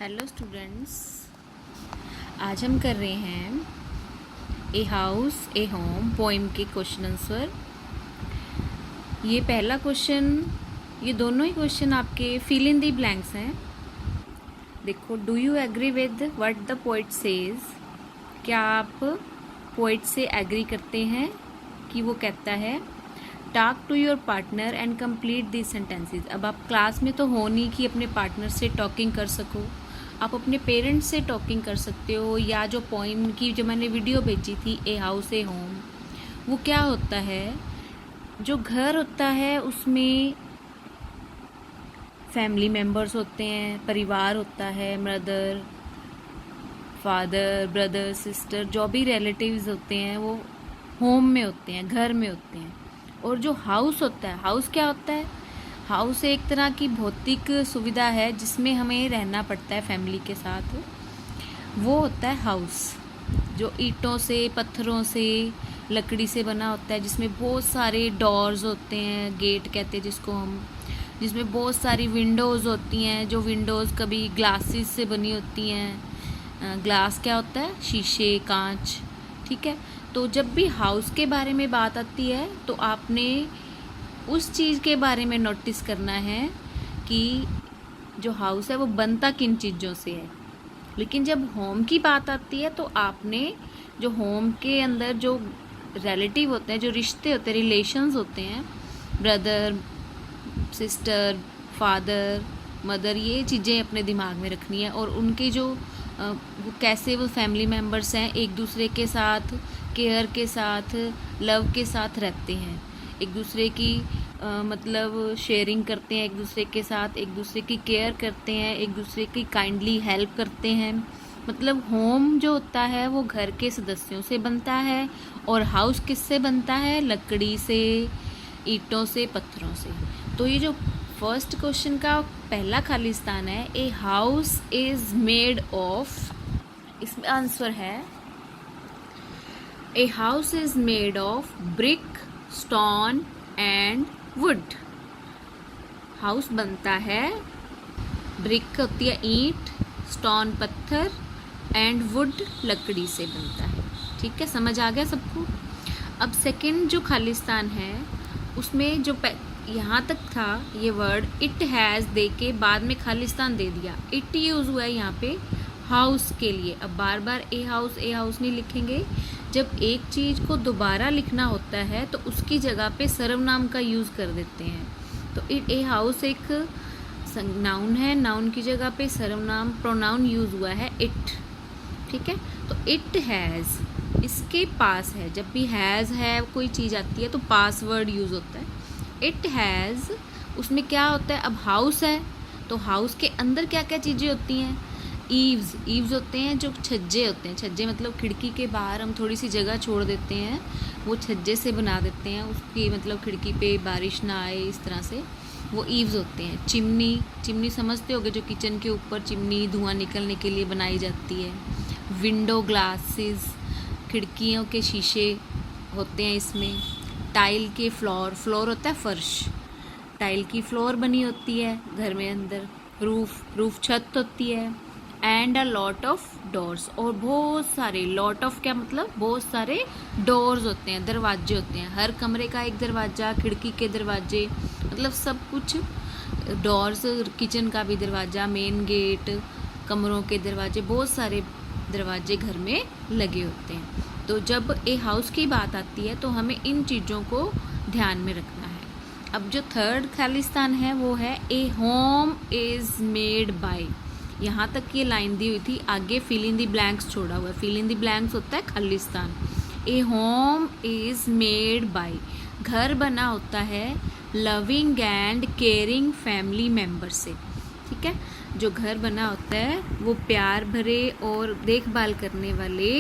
Hello students, आज हम कर रहे हैं a house a home poem के क्वेश्चन आंसर। ये पहला क्वेश्चन, ये दोनों ही क्वेश्चन आपके फिल इन दी ब्लैंक्स हैं। देखो, do you agree with what the poet says? क्या आप पोइट से एग्री करते हैं कि वो कहता है talk to your partner and complete the sentences. अब आप क्लास में तो हो नहीं कि अपने पार्टनर से टॉकिंग कर सको, आप अपने पेरेंट्स से टॉकिंग कर सकते हो। या जो पोइम की जो मैंने वीडियो भेजी थी ए हाउस ए होम, वो क्या होता है, जो घर होता है उसमें फैमिली मेम्बर्स होते हैं, परिवार होता है, मदर फादर ब्रदर सिस्टर, जो भी रिलेटिव्स होते हैं वो होम में होते हैं, घर में होते हैं। और जो हाउस होता है, हाउस क्या होता है? हाउस एक तरह की भौतिक सुविधा है जिसमें हमें रहना पड़ता है फैमिली के साथ। वो होता है हाउस, जो ईंटों से, पत्थरों से, लकड़ी से बना होता है, जिसमें बहुत सारे डोर्स होते हैं, गेट कहते हैं जिसको हम, जिसमें बहुत सारी विंडोज़ होती हैं, जो विंडोज़ कभी ग्लासेस से बनी होती हैं। ग्लास क्या होता है? शीशे, कांच। ठीक है, तो जब भी हाउस के बारे में बात आती है तो आपने उस चीज़ के बारे में नोटिस करना है कि जो हाउस है वो बनता किन चीज़ों से है। लेकिन जब होम की बात आती है तो आपने जो होम के अंदर जो रिलेटिव होते हैं, जो रिश्ते होते हैं, रिलेशंस होते हैं, ब्रदर सिस्टर फादर मदर, ये चीज़ें अपने दिमाग में रखनी है। और उनके जो वो कैसे वो फैमिली मेम्बर्स हैं, एक दूसरे के साथ केयर के साथ, लव के साथ रहते हैं, एक दूसरे की मतलब शेयरिंग करते हैं एक दूसरे के साथ, एक दूसरे की केयर करते हैं, एक दूसरे की काइंडली हेल्प करते हैं। मतलब होम जो होता है वो घर के सदस्यों से बनता है, और हाउस किससे बनता है? लकड़ी से, ईंटों से, पत्थरों से। तो ये जो फर्स्ट क्वेश्चन का पहला खाली स्थान है, a house is made of, इसमें आंसर है a house is made of brick, stone and would. House बनता है, ब्रिक होती है ईंट, स्टोन पत्थर, एंड वुड लकड़ी से बनता है। ठीक है, समझ आ गया सबको? अब सेकंड जो खाली स्थान है उसमें जो यहाँ तक था ये वर्ड इट हैज़ दे के बाद में खाली स्थान दे दिया, इट यूज़ हुआ है यहाँ पे हाउस के लिए। अब बार बार ए हाउस नहीं लिखेंगे। जब एक चीज़ को दोबारा लिखना होता है तो उसकी जगह पे सर्वनाम का यूज़ कर देते हैं। तो इट ए हाउस एक नाउन है, नाउन की जगह पे सर्वनाम प्रोनाउन यूज़ हुआ है इट। ठीक है, तो इट हैज़, इसके पास है। जब भी हैज़ है कोई चीज़ आती है तो पासवर्ड यूज़ होता है। इट हैज़, उसमें क्या होता है? अब हाउस है तो हाउस के अंदर क्या क्या चीज़ें होती हैं? ईव्स होते हैं, जो छज्जे होते हैं। छज्जे मतलब खिड़की के बाहर हम थोड़ी सी जगह छोड़ देते हैं, वो छज्जे से बना देते हैं उसकी, मतलब खिड़की पे बारिश ना आए इस तरह से, वो ईव्स होते हैं। चिमनी समझते होगे, जो किचन के ऊपर चिमनी धुआं निकलने के लिए बनाई जाती है। विंडो ग्लासेस, खिड़कियों के शीशे होते हैं इसमें। टाइल के फ्लोर होता है फर्श, टाइल की फ्लोर बनी होती है घर में अंदर। रूफ छत होती है। And a lot of doors, और बहुत सारे, लॉट ऑफ क्या मतलब? बहुत सारे डोर्स होते हैं, दरवाजे होते हैं। हर कमरे का एक दरवाज़ा, खिड़की के दरवाजे, मतलब सब कुछ डोर्स। किचन का भी दरवाज़ा, मेन गेट, कमरों के दरवाजे, बहुत सारे दरवाजे घर में लगे होते हैं। तो जब ए हाउस की बात आती है तो हमें इन चीज़ों को ध्यान में रखना है। अब जो थर्ड खाली स्थान है वो है ए होम इज़ मेड बाय। यहाँ तक ये लाइन दी हुई थी, आगे फिल इन दी ब्लैंक्स छोड़ा हुआ है। फिल इन दी ब्लैंक्स होता है खाली स्थान। ए होम इज़ मेड बाय, घर बना होता है loving and caring family member से। ठीक है, जो घर बना होता है वो प्यार भरे और देखभाल करने वाले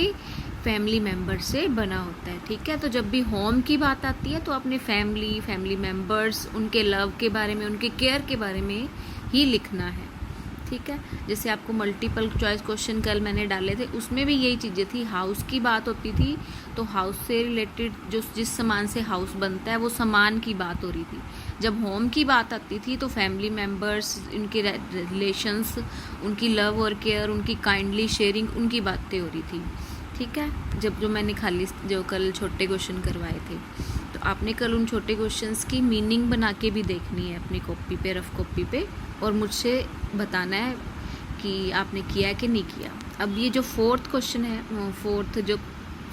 फैमिली मेम्बर से बना होता है। ठीक है, तो जब भी होम की बात आती है तो अपने फैमिली मेम्बर्स, उनके लव के बारे में, उनके केयर के बारे में ही लिखना है। ठीक है, जैसे आपको मल्टीपल चॉइस क्वेश्चन कल मैंने डाले थे, उसमें भी यही चीज़ें थी। हाउस की बात होती थी तो हाउस से रिलेटेड जो जिस सामान से हाउस बनता है वो सामान की बात हो रही थी। जब होम की बात आती थी तो फैमिली मेम्बर्स, उनके रिलेशंस, उनकी लव और केयर, उनकी काइंडली शेयरिंग, उनकी बातें हो रही थी। ठीक है, जब जो मैंने खाली जो कल छोटे क्वेश्चन करवाए थे, तो आपने कल उन छोटे क्वेश्चंस की मीनिंग बना के भी देखनी है अपनी कॉपी पे, रफ कॉपी पे, और मुझसे बताना है कि आपने किया है कि नहीं किया। अब ये जो फोर्थ क्वेश्चन है, फोर्थ जो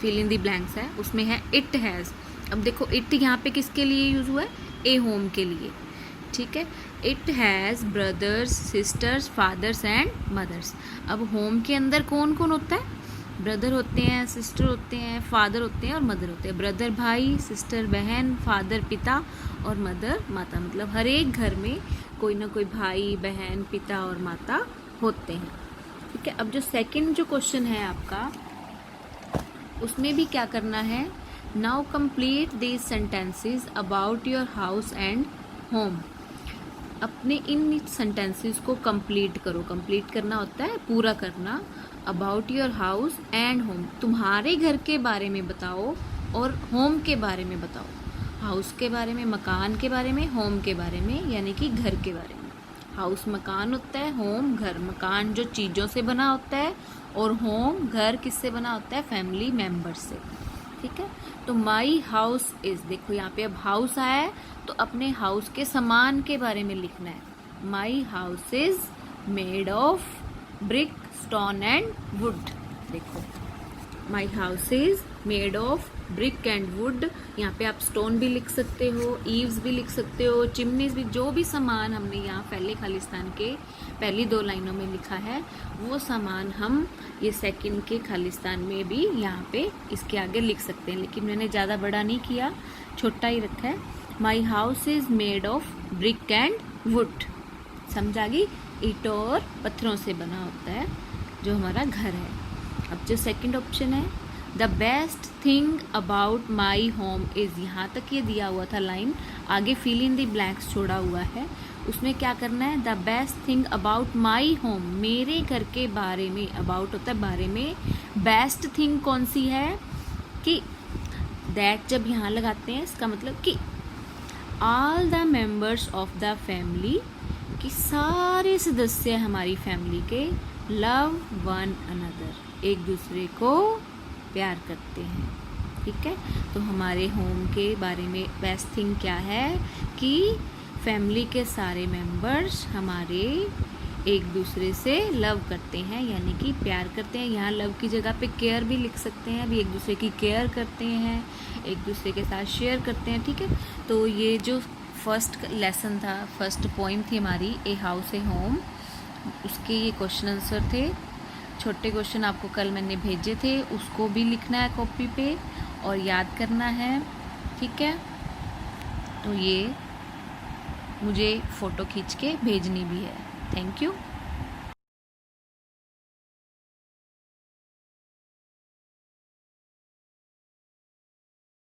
फिल इन द ब्लैंक्स है, उसमें है इट हैज़। अब देखो इट यहाँ पे किसके लिए यूज़ हुआ है? ए होम के लिए। ठीक है, it has brothers, sisters, fathers and mothers. अब होम के अंदर कौन कौन होता है? ब्रदर होते हैं, सिस्टर होते हैं, फादर होते हैं और मदर होते हैं। ब्रदर भाई, सिस्टर बहन, फादर पिता और मदर माता। मतलब हर एक घर में कोई ना कोई भाई बहन, पिता और माता होते हैं। ठीक है, अब जो सेकंड जो क्वेश्चन है आपका, उसमें भी क्या करना है? Now complete these sentences about your house and home. अपने इन सेंटेंसेस को कंप्लीट करो। कंप्लीट करना होता है पूरा करना। About your house and home, तुम्हारे घर के बारे में बताओ और होम के बारे में बताओ। हाउस के बारे में, मकान के बारे में, होम के बारे में, यानी कि घर के बारे में। हाउस मकान होता है, होम घर। मकान जो चीज़ों से बना होता है और होम घर किससे बना होता है? फैमिली मेम्बर्स से। ठीक है, तो माई हाउस इज, देखो यहाँ पे अब हाउस आया है तो अपने हाउस के सामान के बारे में लिखना है। My house is made of brick, stone and wood. देखो my house is made of brick and wood. यहाँ पे आप स्टोन भी लिख सकते हो, ईव्स भी लिख सकते हो, चिमनीज भी। जो भी सामान हमने यहाँ पहले खालिस्तान के पहली 2 लाइनों में लिखा है, वो सामान हम ये सेकंड के खालिस्तान में भी यहाँ पे इसके आगे लिख सकते हैं। लेकिन मैंने ज़्यादा बड़ा नहीं किया, छोटा ही रखा है। My house is made of brick and would. समझ आ गई? ईंटों और पत्थरों से बना होता है जो हमारा घर है। अब जो सेकंड ऑप्शन है, the best thing about my home is, यहाँ तक ये दिया हुआ था लाइन, आगे फिल इन द ब्लैंक्स छोड़ा हुआ है। उसमें क्या करना है? The best thing about my home, मेरे घर के बारे में। अबाउट होता है बारे में। बेस्ट थिंग कौन सी है? कि दैट जब यहाँ लगाते हैं, इसका मतलब कि all the members of the family, कि सारे सदस्य हमारी फैमिली के लव वन अनदर, एक दूसरे को प्यार करते हैं। ठीक है, तो हमारे होम के बारे में बेस्ट थिंग क्या है? कि फैमिली के सारे मेंबर्स हमारे एक दूसरे से लव करते हैं, यानी कि प्यार करते हैं। यहाँ लव की जगह पे केयर भी लिख सकते हैं, अभी एक दूसरे की केयर करते हैं, एक दूसरे के साथ शेयर करते हैं। ठीक है, तो ये जो फर्स्ट लेसन था, फर्स्ट पोइम थी हमारी, ए हाउस ए होम, उसके ये क्वेश्चन आंसर थे। छोटे क्वेश्चन आपको कल मैंने भेजे थे, उसको भी लिखना है कॉपी पे और याद करना है। ठीक है, तो ये मुझे फ़ोटो खींच के भेजनी भी है। Thank you.